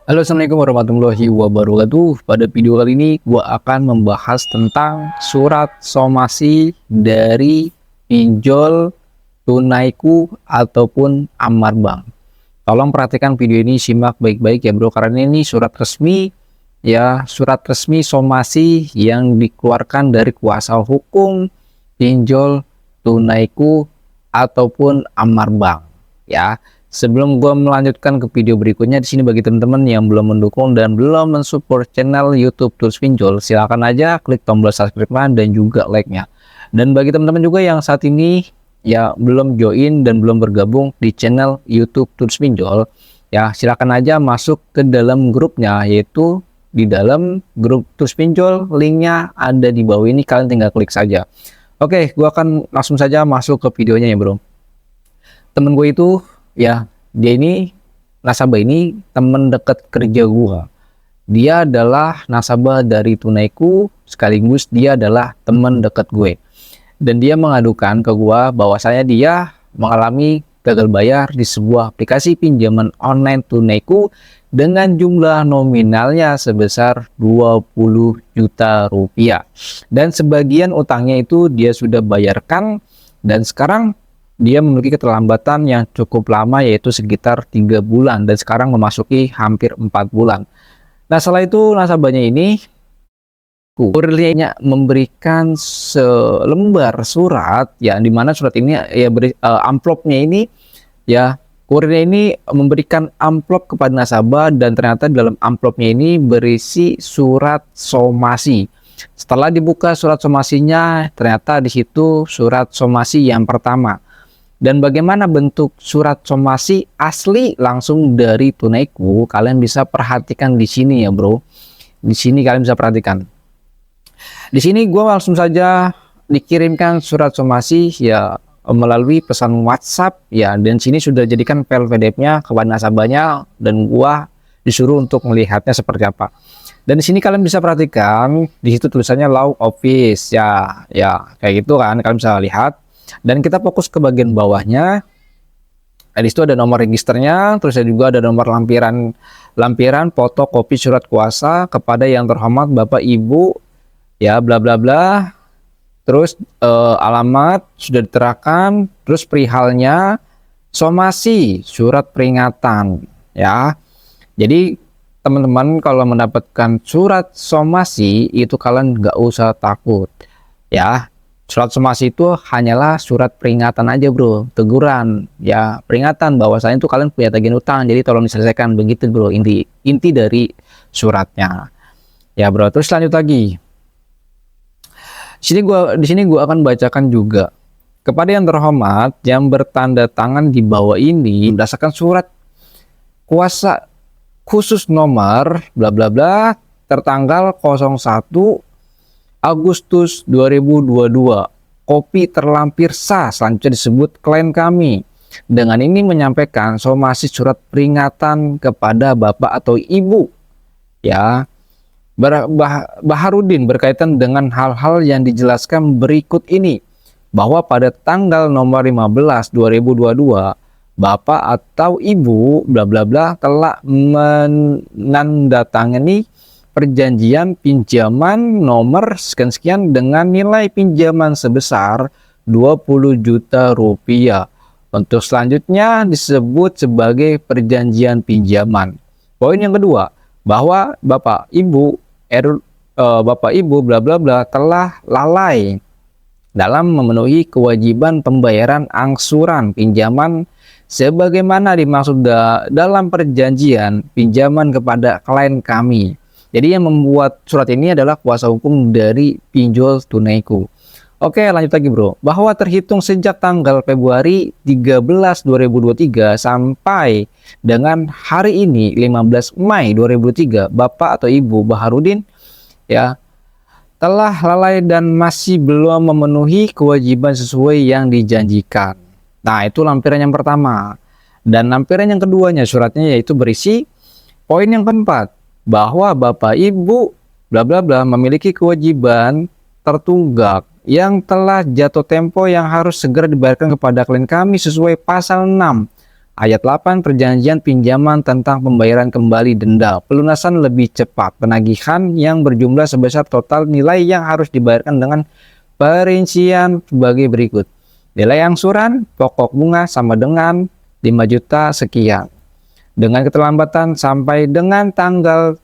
Halo, assalamualaikum warahmatullahi wabarakatuh. Pada video kali ini gua akan membahas tentang surat somasi dari pinjol, tunaiku ataupun Amar Bank. Tolong perhatikan video ini, simak baik-baik ya bro, karena ini surat resmi ya, surat resmi somasi yang dikeluarkan dari kuasa hukum pinjol, tunaiku ataupun Amar Bank ya. Sebelum gue melanjutkan ke video berikutnya, di sini bagi teman-teman yang belum mendukung dan belum mensupport channel YouTube Tools Pinjol, silakan aja klik tombol subscribe dan juga like-nya. Dan bagi teman-teman juga yang saat ini ya belum join dan belum bergabung di channel YouTube Tools Pinjol, ya silakan aja masuk ke dalam grupnya, yaitu di dalam grup Tools Pinjol, linknya ada di bawah ini, kalian tinggal klik saja. Oke, gue akan langsung saja masuk ke videonya ya bro. Temen gue itu ya, dia ini nasabah ini temen deket kerja gua. Dia adalah nasabah dari tunaiku, sekaligus dia adalah temen deket gue. Dan dia mengadukan ke gua bahwasanya dia mengalami gagal bayar di sebuah aplikasi pinjaman online tunaiku dengan jumlah nominalnya sebesar 20 juta rupiah. Dan sebagian utangnya itu dia sudah bayarkan, dan sekarang dia memiliki keterlambatan yang cukup lama, yaitu sekitar 3 bulan, dan sekarang memasuki hampir 4 bulan. Nah, setelah itu nasabahnya ini kurirnya memberikan selembar surat ya, dimana surat ini ya amplopnya ini ya, kurirnya ini memberikan amplop kepada nasabah, dan ternyata dalam amplopnya ini berisi surat somasi. Setelah dibuka surat somasinya, ternyata di situ surat somasi yang pertama. Dan bagaimana bentuk surat somasi asli langsung dari tunaiku, kalian bisa perhatikan di sini ya bro. Di sini kalian bisa perhatikan. Di sini gue langsung saja dikirimkan surat somasi ya melalui pesan WhatsApp ya, dan sini sudah jadikan file PDF-nya kepada nasabahnya, dan gua disuruh untuk melihatnya seperti apa. Dan di sini kalian bisa perhatikan, di situ tulisannya law office ya, kayak gitu kan, kalian bisa lihat. Dan kita fokus ke bagian bawahnya. Di situ ada nomor registernya, terus juga ada nomor lampiran foto kopi surat kuasa kepada yang terhormat Bapak Ibu ya bla bla bla. Terus alamat sudah diterangkan, terus perihalnya somasi surat peringatan ya. Jadi teman-teman kalau mendapatkan surat somasi itu kalian nggak usah takut ya. Surat somasi itu hanyalah surat peringatan aja bro, teguran ya, peringatan bahwasanya itu kalian punya tagihan utang, jadi tolong diselesaikan, begitu bro, inti dari suratnya ya bro. Terus lanjut lagi, di sini gua akan bacakan juga kepada yang terhormat yang bertanda tangan di bawah ini berdasarkan surat kuasa khusus nomor bla bla bla tertanggal 01 Agustus 2022, kopi terlampir sah, selanjutnya disebut klien kami. Dengan ini menyampaikan somasi surat peringatan kepada Bapak atau Ibu ya Baharudin berkaitan dengan hal-hal yang dijelaskan berikut ini, bahwa pada tanggal nomor 15 2022 Bapak atau Ibu bla bla bla telah menandatangani perjanjian pinjaman nomor sekian-sekian dengan nilai pinjaman sebesar 20 juta rupiah. Untuk selanjutnya disebut sebagai perjanjian pinjaman. Poin yang kedua, bahwa Bapak Ibu bla bla bla telah lalai dalam memenuhi kewajiban pembayaran angsuran pinjaman sebagaimana dimaksud dalam perjanjian pinjaman kepada klien kami. Jadi yang membuat surat ini adalah kuasa hukum dari pinjol tunaiku. Oke, lanjut lagi bro, bahwa terhitung sejak tanggal Februari 13 2023 sampai dengan hari ini 15 Mei 2023, Bapak atau Ibu Baharudin ya telah lalai dan masih belum memenuhi kewajiban sesuai yang dijanjikan. Nah, itu lampiran yang pertama. Dan lampiran yang keduanya suratnya yaitu berisi poin yang keempat, bahwa Bapak Ibu bla bla bla memiliki kewajiban tertunggak yang telah jatuh tempo yang harus segera dibayarkan kepada klien kami sesuai pasal 6 Ayat 8, perjanjian pinjaman tentang pembayaran kembali denda, pelunasan lebih cepat, penagihan yang berjumlah sebesar total nilai yang harus dibayarkan dengan perincian sebagai berikut. Nilai angsuran, pokok bunga sama dengan 5 juta sekian. Dengan keterlambatan sampai dengan tanggal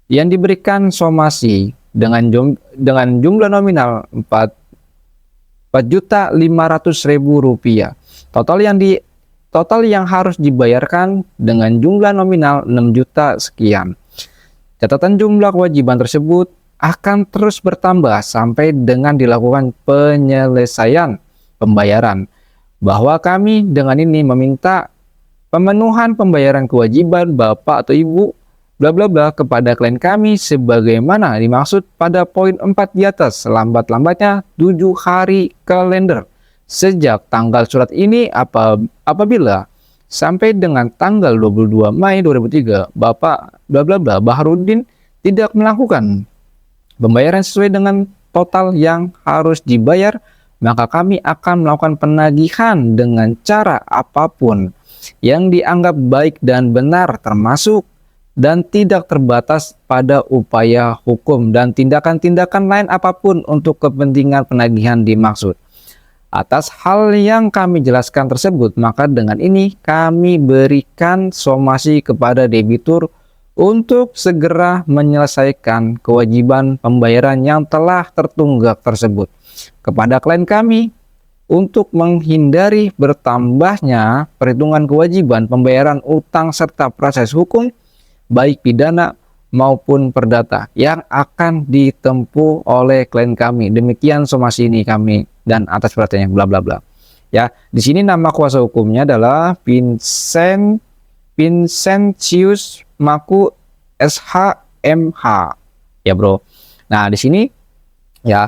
yang diberikan somasi dengan jumlah nominal 4.500.000 rupiah. Total yang harus dibayarkan dengan jumlah nominal 6 juta sekian. Catatan jumlah kewajiban tersebut akan terus bertambah sampai dengan dilakukan penyelesaian pembayaran. Bahwa kami dengan ini meminta pemenuhan pembayaran kewajiban Bapak atau Ibu bla bla bla kepada klien kami sebagaimana dimaksud pada poin 4 di atas, selambat-lambatnya 7 hari kalender sejak tanggal surat ini apabila sampai dengan tanggal 22 Mei 2003 Bapak bla bla bla Baharudin tidak melakukan pembayaran sesuai dengan total yang harus dibayar, maka kami akan melakukan penagihan dengan cara apapun yang dianggap baik dan benar, termasuk dan tidak terbatas pada upaya hukum dan tindakan-tindakan lain apapun untuk kepentingan penagihan dimaksud. Atas hal yang kami jelaskan tersebut, maka dengan ini kami berikan somasi kepada debitur untuk segera menyelesaikan kewajiban pembayaran yang telah tertunggak tersebut kepada klien kami untuk menghindari bertambahnya perhitungan kewajiban pembayaran utang serta proses hukum baik pidana maupun perdata yang akan ditempuh oleh klien kami. Demikian somasi ini kami dan atas perhatiannya bla bla bla. Ya, di sini nama kuasa hukumnya adalah Vincentius Maku SHMH. Ya, Bro. Nah, di sini ya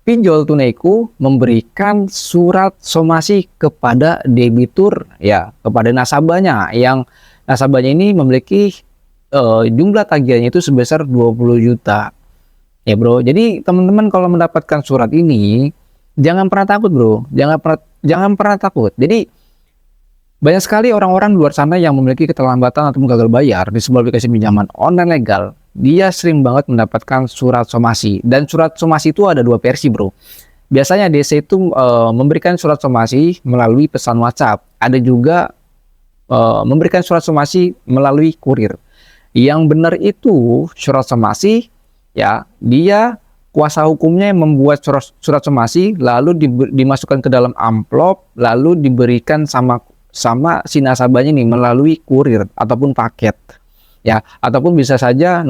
pinjol tunaiku memberikan surat somasi kepada debitur, ya, kepada nasabahnya yang nasabahnya ini memiliki jumlah tagihannya itu sebesar 20 juta. Ya, Bro. Jadi teman-teman kalau mendapatkan surat ini jangan pernah takut, Bro. Jangan pernah takut. Jadi banyak sekali orang-orang di luar sana yang memiliki keterlambatan atau gagal bayar di sebuah aplikasi pinjaman online legal. Dia sering banget mendapatkan surat somasi, dan surat somasi itu ada 2 versi, Bro. Biasanya DC itu memberikan surat somasi melalui pesan WhatsApp. Ada juga memberikan surat somasi melalui kurir. Yang benar itu surat somasi, ya, dia kuasa hukumnya yang membuat surat somasi lalu dimasukkan ke dalam amplop lalu diberikan sama si nasabahnya nih melalui kurir ataupun paket, ya, ataupun bisa saja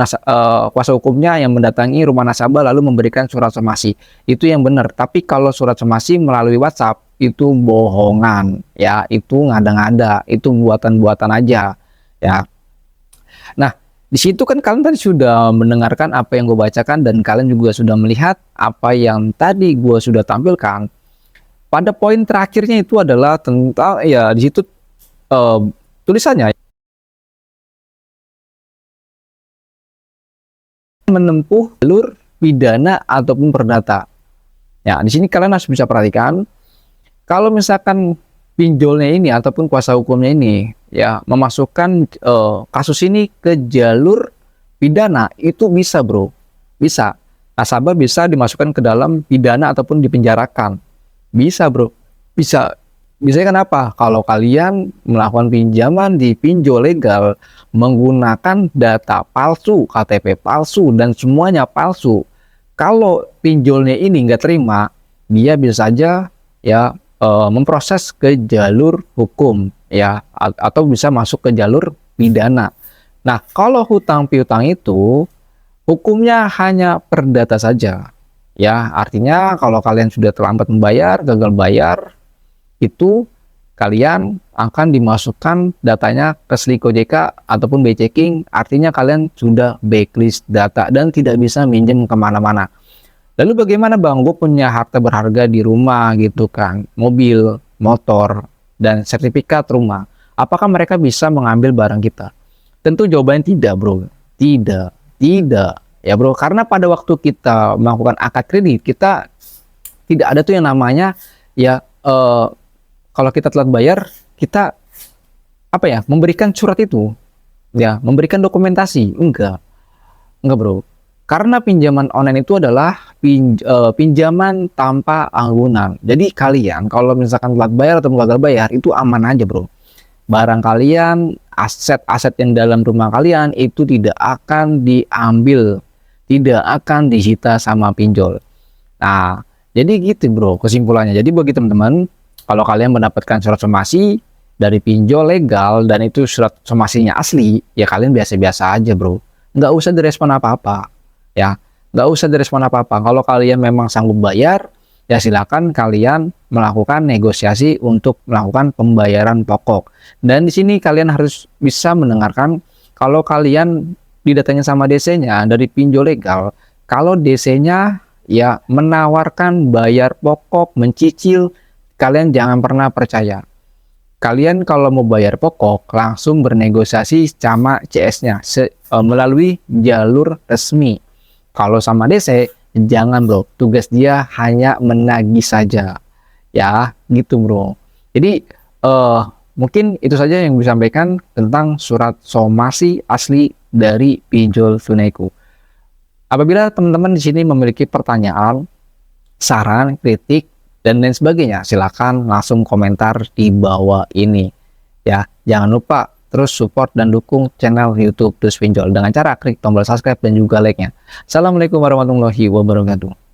kuasa hukumnya yang mendatangi rumah nasabah lalu memberikan surat somasi. Itu yang benar. Tapi kalau surat somasi melalui WhatsApp itu bohongan, ya, itu ngada-ngada, itu buatan-buatan aja, ya. Nah, di situ kan kalian tadi sudah mendengarkan apa yang gue bacakan dan kalian juga sudah melihat apa yang tadi gue sudah tampilkan. Pada poin terakhirnya itu adalah tentang, ya, di situ tulisannya menempuh jalur pidana ataupun perdata. Ya, di sini kalian harus bisa perhatikan kalau misalkan pinjolnya ini ataupun kuasa hukumnya ini, ya, memasukkan kasus ini ke jalur pidana, itu bisa, Bro. Bisa. Nasabah bisa dimasukkan ke dalam pidana ataupun dipenjarakan. Bisa, Bro. Bisa. Bisa kenapa? Kalau kalian melakukan pinjaman di pinjol legal menggunakan data palsu, KTP palsu, dan semuanya palsu. Kalau pinjolnya ini nggak terima, dia bisa saja, ya, memproses ke jalur hukum, ya, atau bisa masuk ke jalur pidana. Nah, kalau hutang piutang itu hukumnya hanya perdata saja, ya, artinya kalau kalian sudah terlambat membayar, gagal bayar, itu kalian akan dimasukkan datanya ke Sliko JK ataupun by checking, artinya kalian sudah blacklist data dan tidak bisa minjem kemana-mana. Lalu bagaimana, Bang? Gue punya harta berharga di rumah gitu kan, mobil, motor, dan sertifikat rumah. Apakah mereka bisa mengambil barang kita? Tentu jawabannya tidak, Bro. Tidak. Ya, Bro, karena pada waktu kita melakukan akad kredit, kita tidak ada tuh yang namanya, ya, kalau kita telat bayar, kita apa ya, memberikan surat itu, ya, memberikan dokumentasi? Enggak bro. Karena pinjaman online itu adalah pinjaman tanpa anggunan. Jadi kalian kalau misalkan telat bayar atau gagal bayar itu aman aja bro. Barang kalian, aset-aset yang dalam rumah kalian itu tidak akan diambil, tidak akan disita sama pinjol. Nah, jadi gitu bro kesimpulannya. Jadi bagi teman-teman, kalau kalian mendapatkan surat somasi dari pinjol legal dan itu surat somasinya asli, ya kalian biasa-biasa aja bro. Nggak usah direspon apa-apa. Ya, nggak usah direspon apa-apa. Kalau kalian memang sanggup bayar, ya silakan kalian melakukan negosiasi untuk melakukan pembayaran pokok. Dan di sini kalian harus bisa mendengarkan kalau kalian didatangin sama DC-nya dari pinjol legal, kalau DC-nya ya menawarkan bayar pokok, mencicil, kalian jangan pernah percaya. Kalian kalau mau bayar pokok langsung bernegosiasi sama CS-nya melalui jalur resmi. Kalau sama DC, jangan bro, tugas dia hanya menagih saja. Ya, gitu bro. Jadi, mungkin itu saja yang bisa sampaikan tentang surat somasi asli dari pinjol tunaiku. Apabila teman-teman di sini memiliki pertanyaan, saran, kritik, dan lain sebagainya, silakan langsung komentar di bawah ini. Ya, jangan lupa terus support dan dukung channel YouTube Dus Pinjol dengan cara klik tombol subscribe dan juga like-nya. Assalamualaikum warahmatullahi wabarakatuh.